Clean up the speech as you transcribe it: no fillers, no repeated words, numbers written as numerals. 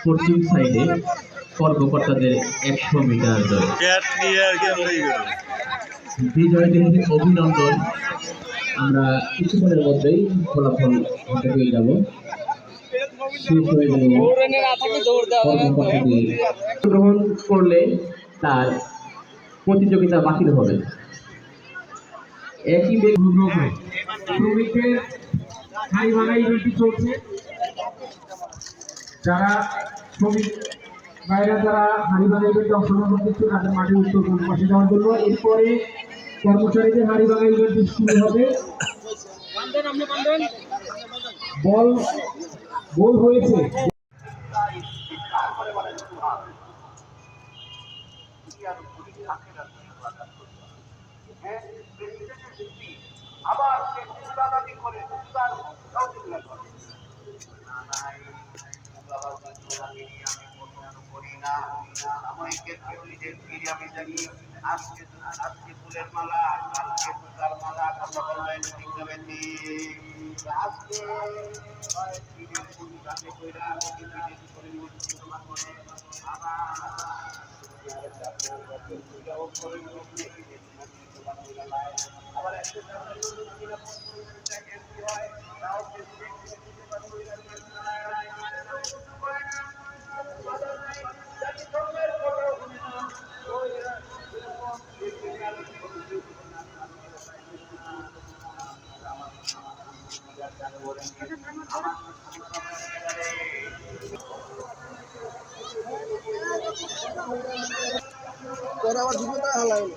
পশ্চিম সাইডে কর্মকর্তাদের 100 মিটার দৌড়। বিজয়ীদের অভিনন্দন। আমরা কিছুক্ষণের মধ্যেই ফলাফল হাতে পেয়ে যাব। শেষ হয়ে গেল কর্মকর্তাদের গ্রহণ করলে তার প্রতিযোগিতা বাতিল হবে। একই শ্রমিকদের হাড়ি ভাঙা ইভেন্টটি চলছে। যারা শ্রমিক ভাইরা যারা হাড়ি ভাঙা ইভেন্টে অংশগ্রহণ করছে তাদের মাঠে উত্তর পূর্ব পাশে যাওয়ার জন্য। এরপরে কর্মচারীদের হাড়ি ভাঙা ইভেন্টটি শুরু হবে। বল হয়েছে। আবার আজকে ফুলের মালা, কালকে সুতার মালা, কথা বলবেন আজকে আবার জীবনটা হালা হলো।